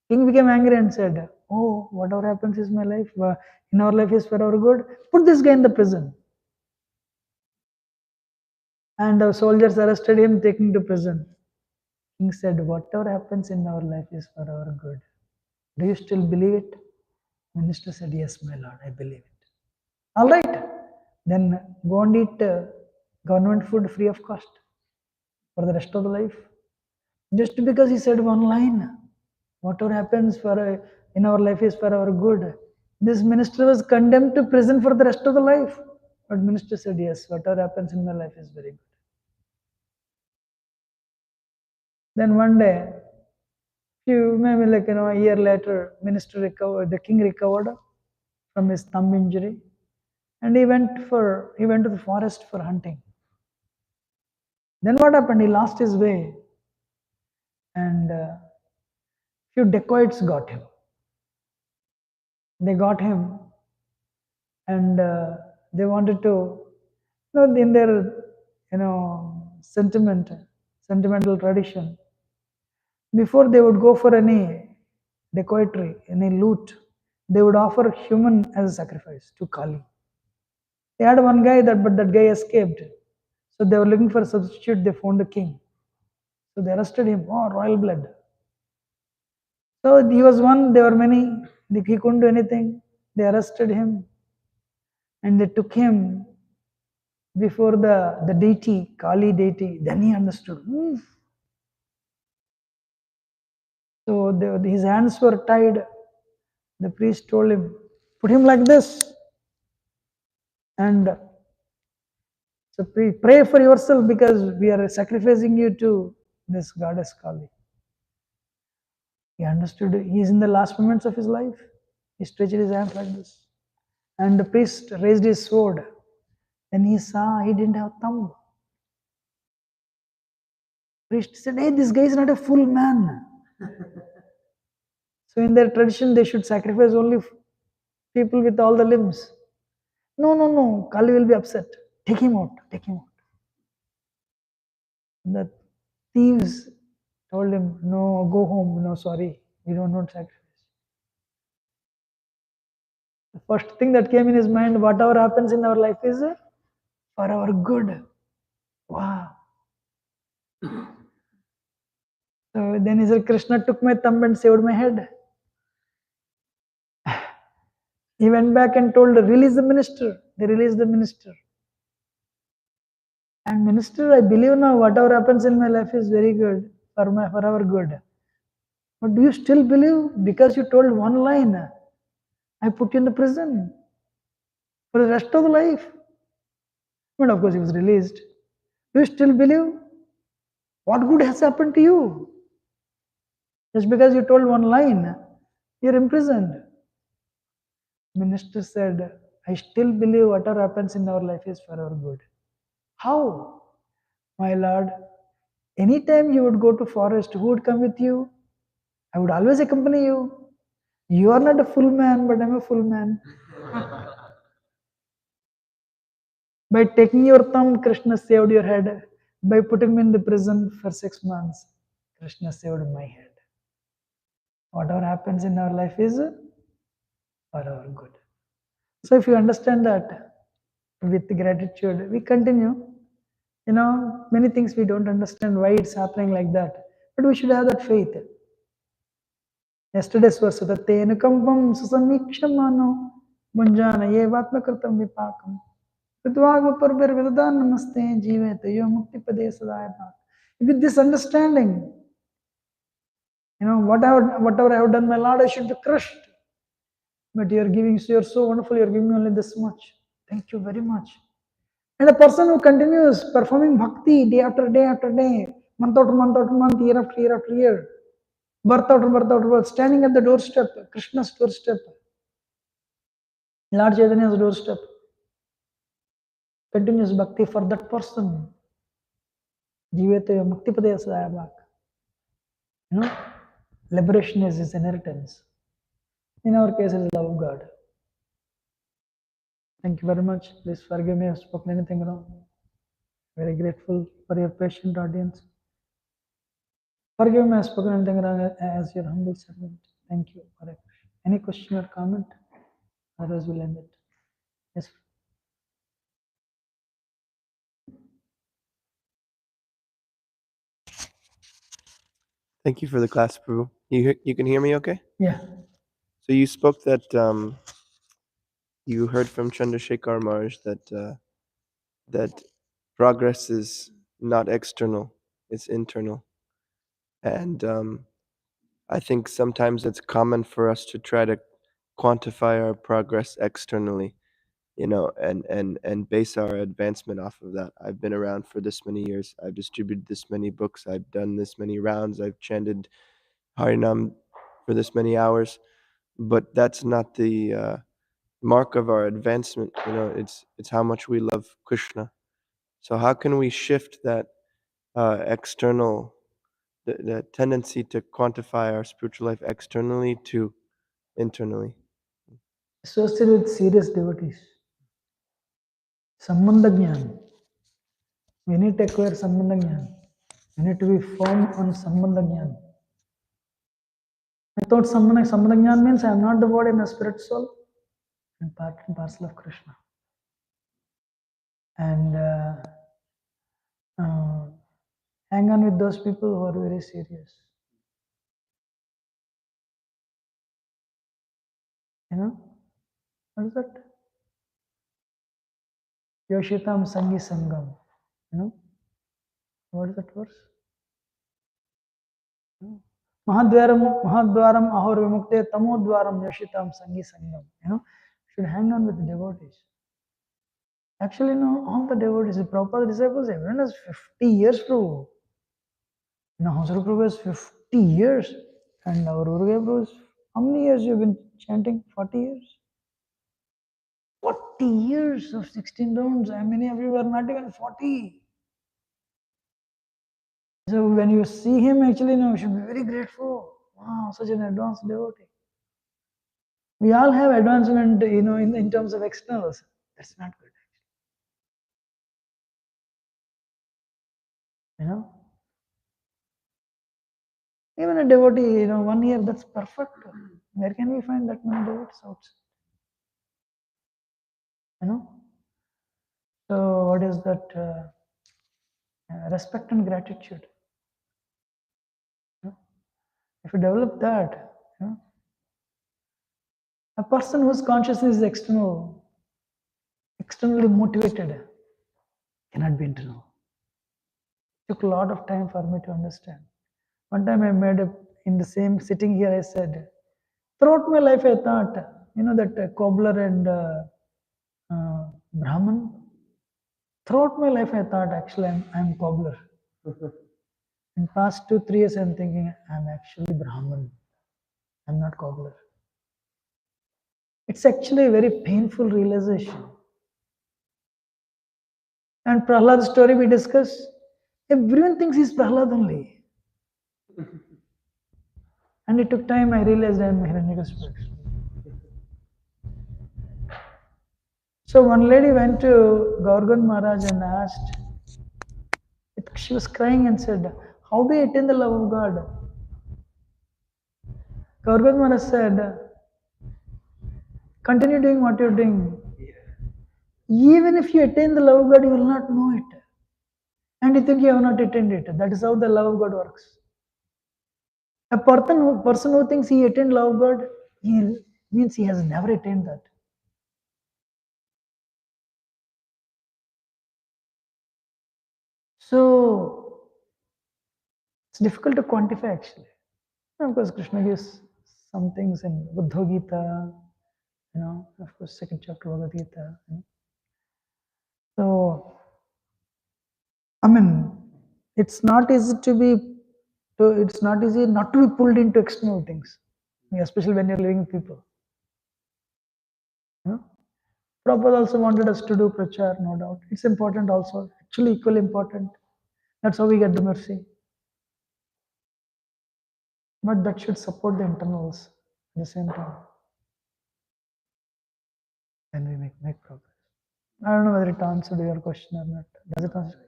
King became angry and said, oh, whatever happens in our life is for our good. Put this guy in the prison. And the soldiers arrested him, taking him to prison. King said, whatever happens in our life is for our good. Do you still believe it? Minister said, yes, my lord, I believe it. All right, then go and eat government food free of cost for the rest of the life. Just because he said one line, whatever happens in our life is for our good. This minister was condemned to prison for the rest of the life. But minister said, yes, whatever happens in my life is very good. Then one day, a year later, the king recovered from his thumb injury, and he went to the forest for hunting. Then what happened? He lost his way, and few dacoits got him. They got him, and they wanted to, in their sentimental tradition, before they would go for any dacoitry, any loot, they would offer human as a sacrifice to Kali. They had one guy, but that guy escaped. So they were looking for a substitute. They found the king. So they arrested him. Oh, royal blood. So he was one, there were many. He couldn't do anything. They arrested him and they took him before the deity, Kali deity. Then he understood. So his hands were tied. The priest told him, put him like this. And so pray for yourself because we are sacrificing you to this goddess Kali. He understood. He is in the last moments of his life. He stretched his hands like this. And the priest raised his sword. Then he saw he didn't have thumb. Priest said, hey, this guy is not a full man. So in their tradition, they should sacrifice only people with all the limbs. No, Kali will be upset. Take him out. The thieves told him, no, go home. No, sorry, we don't want sacrifice. The first thing that came in his mind, whatever happens in our life is for our good. Wow. So then he said, Krishna took my thumb and saved my head. He went back and told, release the minister. They released the minister. And minister, I believe now whatever happens in my life is very good, for our good. But do you still believe? Because you told one line, I put you in the prison. for the rest of the life. But of course, he was released. Do you still believe? What good has happened to you? Just because you told one line, you're imprisoned. Minister said, I still believe whatever happens in our life is for our good. How? My Lord, anytime you would go to forest, who would come with you? I would always accompany you. You are not a full man, but I'm a full man. By taking your thumb, Krishna saved your head. By putting me in the prison for 6 months, Krishna saved my head. Whatever happens in our life is for our good. So if you understand that with gratitude, we continue. Many things we don't understand why it's happening like that. But we should have that faith. Yesterday's verse, Tatena kampam susamikshmano munjana yevatmakritam vipakam. Vidvagvaparbir vidadan namaste jiveta yo mukti pade sadayana. With this understanding, whatever I have done, my Lord, I should be crushed. But you're so wonderful, you're giving me only this much. Thank you very much. And a person who continues performing bhakti day after day after day, month after month after month, year after year after year, birth after birth after birth, standing at the doorstep, Krishna's doorstep, Lord Chaitanya's doorstep, continuous bhakti for that person. Jivetayo mukti padaya sadaya. Liberation is his inheritance. In our case, it is love of God. Thank you very much. Please forgive me if I've spoken anything wrong. Very grateful for your patient audience. Forgive me if I've spoken anything wrong as your humble servant. Thank you. Any question or comment? Otherwise, we'll end it. Yes. Thank you for the class, Prabhu. You can hear me okay? Yeah. So you spoke that you heard from Chandrasekhar Maharaj that progress is not external, it's internal. And I think sometimes it's common for us to try to quantify our progress externally, and base our advancement off of that. I've been around for this many years. I've distributed this many books. I've done this many rounds. I've chanted Harinam for this many hours. But that's not the mark of our advancement. It's how much we love Krishna. So how can we shift that external, the tendency to quantify our spiritual life externally to internally? Associated with serious devotees. Sambandha Jnana. We need to acquire Sambandha Jnana. We need to be firm on Sambandha Jnana. Without Sambandha Jnana means I am not the body, I am a spirit soul and part and parcel of Krishna. And hang on with those people who are very serious. What is that? Yoshitam Sangi Sangam. What is that verse? Mahadwaram ahor vimukte tamodwaram yoshitam Sangi Sangam. Should hang on with the devotees. Actually, no, all the devotees, the Prabhupada disciples, everyone has 50 years Prabhu. Hasru Prabhu has 50 years. And our Urugai Prabhu is, how many years you've been chanting? 40 years? 40 years of 16 rounds. Many of you are not even 40. So when you see him, actually, you should be very grateful. Wow, such an advanced devotee. We all have advancement, in terms of externals. That's not good. Even a devotee, 1 year, that's perfect. Where can we find that many devotees outside? So what is that? Respect and gratitude. If you develop that, a person whose consciousness is externally motivated, cannot be internal. It took a lot of time for me to understand. One time I made in the same sitting here, I said, throughout my life I thought, that cobbler and Brahman. Throughout my life, I thought actually I'm cobbler. In past 2-3 years, I'm thinking I'm actually Brahman. I'm not cobbler. It's actually a very painful realization. And Prahlad's story we discussed, everyone thinks he's Prahlad only. And it took time, I realized I'm Hiranyakashipu. So one lady went to Gaurgan Maharaj and asked, she was crying and said, how do you attain the love of God? Gaurgan Maharaj said, continue doing what you're doing. Even if you attain the love of God, you will not know it. And you think you have not attained it. That is how the love of God works. A person who thinks he attained love of God, he means he has never attained that. So it's difficult to quantify actually. And of course, Krishna gives some things in Buddha Gita, of course, second chapter of Bhagavad Gita. So, I mean, it's not easy it's not easy not to be pulled into external things, especially when you're living with people. Prabhupada also wanted us to do prachar, no doubt. It's important also, actually equally important. That's how we get the mercy. But that should support the internals at the same time. And we make progress. I don't know whether it answered your question or not. Does it answer?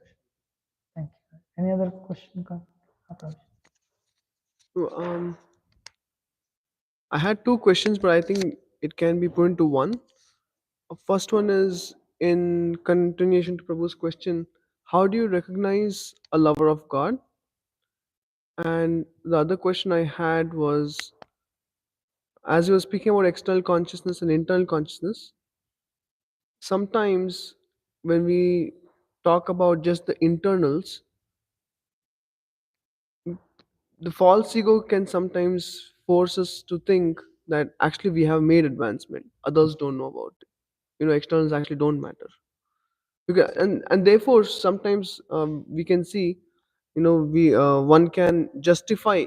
Thank you. Any other question? I had two questions, but I think it can be put into one. First one is in continuation to Prabhu's question, how do you recognize a lover of God? And the other question I had was, as you were speaking about external consciousness and internal consciousness, sometimes when we talk about just the internals, the false ego can sometimes force us to think that actually we have made advancement, others don't know about it. Externals actually don't matter. And therefore sometimes we can see, we one can justify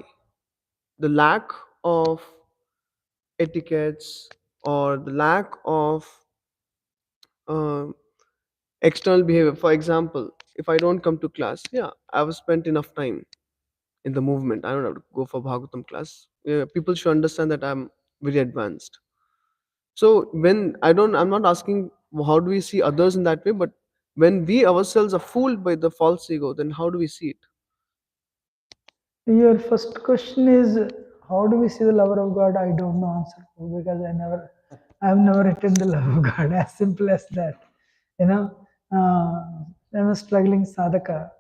the lack of etiquettes or the lack of uh, external behavior. For example, if I don't come to class, yeah, I've spent enough time in the movement, I don't have to go for Bhagavatam class. People should understand that I'm very advanced. So when I'm not asking how do we see others in that way, but when we ourselves are fooled by the false ego, then how do we see it? Your first question is, how do we see the lover of God? I don't know answer because I've never attained the love of God. As simple as that. I'm a struggling sadhaka.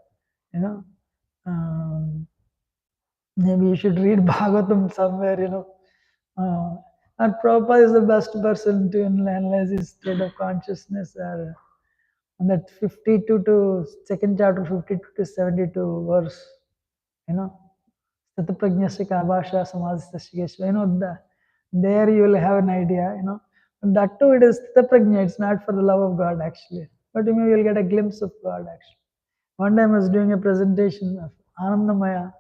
Maybe you should read Bhagavatam somewhere. And Prabhupada is the best person to analyze his state of consciousness. On that 52 to second chapter, 52 to 72 verse, Stataprajnasya Kabhasha Samadhistasya. There you will have an idea, And that too, it is Stataprajna, it's not for the love of God actually. But you will get a glimpse of God actually. One time I was doing a presentation of Anandamaya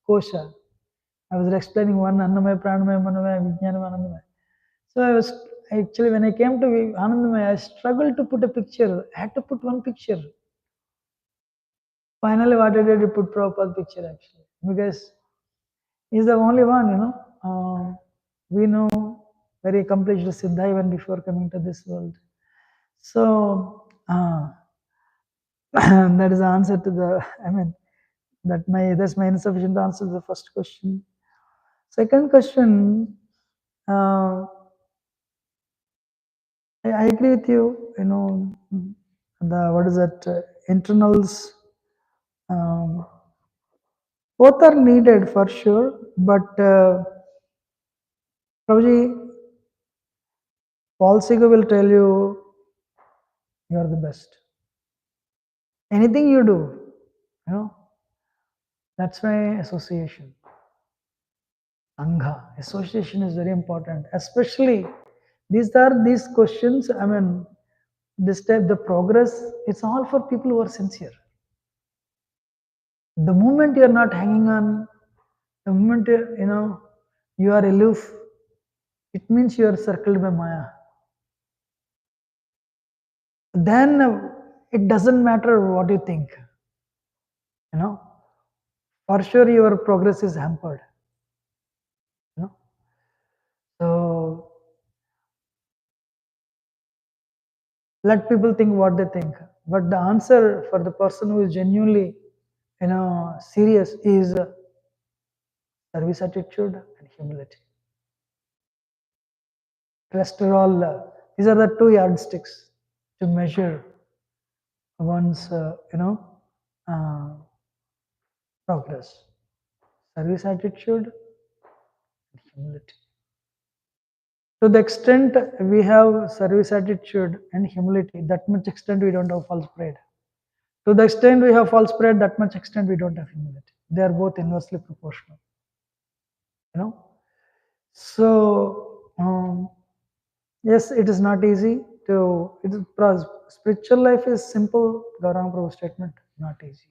Kosha. I was explaining one Annamaya, Pranamaya, Manamaya, Vijnanam, Anandamaya. So I was actually, when I came to Anandamaya, I struggled to put a picture. I had to put one picture. Finally, what I did, I put Prabhupada picture actually, because he's the only one, we know very accomplished Siddha even before coming to this world. So that is the answer to that's my insufficient answer to the first question. Second question, I agree with you. Internals. Both are needed for sure, but Prabhuji, false ego will tell you you are the best. Anything you do, that's why association. Sangha, association is very important. Especially these questions. This type, the progress, it's all for people who are sincere. The moment you're not hanging on, the moment you are aloof, it means you are circled by Maya. Then it doesn't matter what you think. For sure your progress is hampered. So let people think what they think. But the answer for the person who is genuinely, serious is service attitude and humility. Rest are all, these are the two yardsticks to measure one's, progress. Service attitude and humility. To the extent we have service attitude and humility, that much extent we don't have false pride. To the extent we have false pride, that much extent we don't have humility. They are both inversely proportional. So yes, it is not easy to. Spiritual life is simple. Gauranga Prabhu statement, not easy.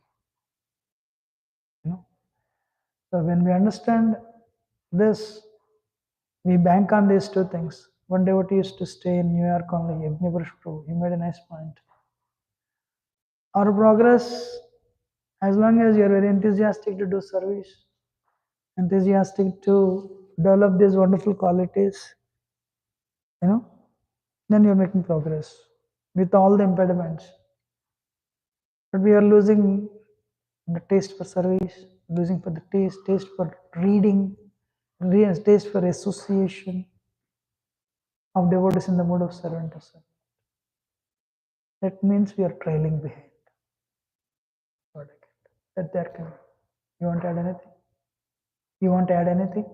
So when we understand this, we bank on these two things. One devotee used to stay in New York only, Yajnapurush Prabhu. He made a nice point. Our progress, as long as you are very enthusiastic to do service, enthusiastic to develop these wonderful qualities, then you're making progress with all the impediments. But we are losing the taste for service, losing for the taste for reading, taste for association of devotees in the mode of servant to servant. That means we are trailing behind. That there can. You want to add anything? You want to add anything?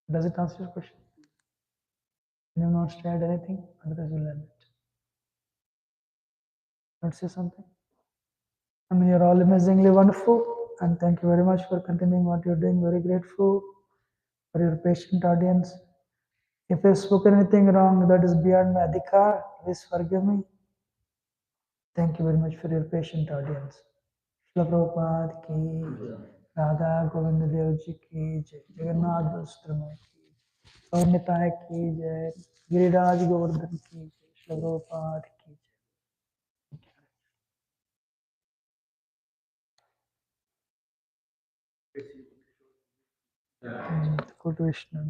Does it answer your question? Anyone wants to add anything? Otherwise, we'll end it. Want to say something? I mean, you're all amazingly wonderful, and thank you very much for continuing what you're doing. Very grateful for your patient audience. If I've spoken anything wrong that is beyond my adhikar, please forgive me. Thank you very much for your patient audience. Shila Prabhupada ki, Radha Govinda Dev Ji ki jai, Jagannath Basutramai ki, Gaurnitai ki jai, Giriraj Govardhan ki jai, Shila Prabhupada ki jai. Good Vishnu.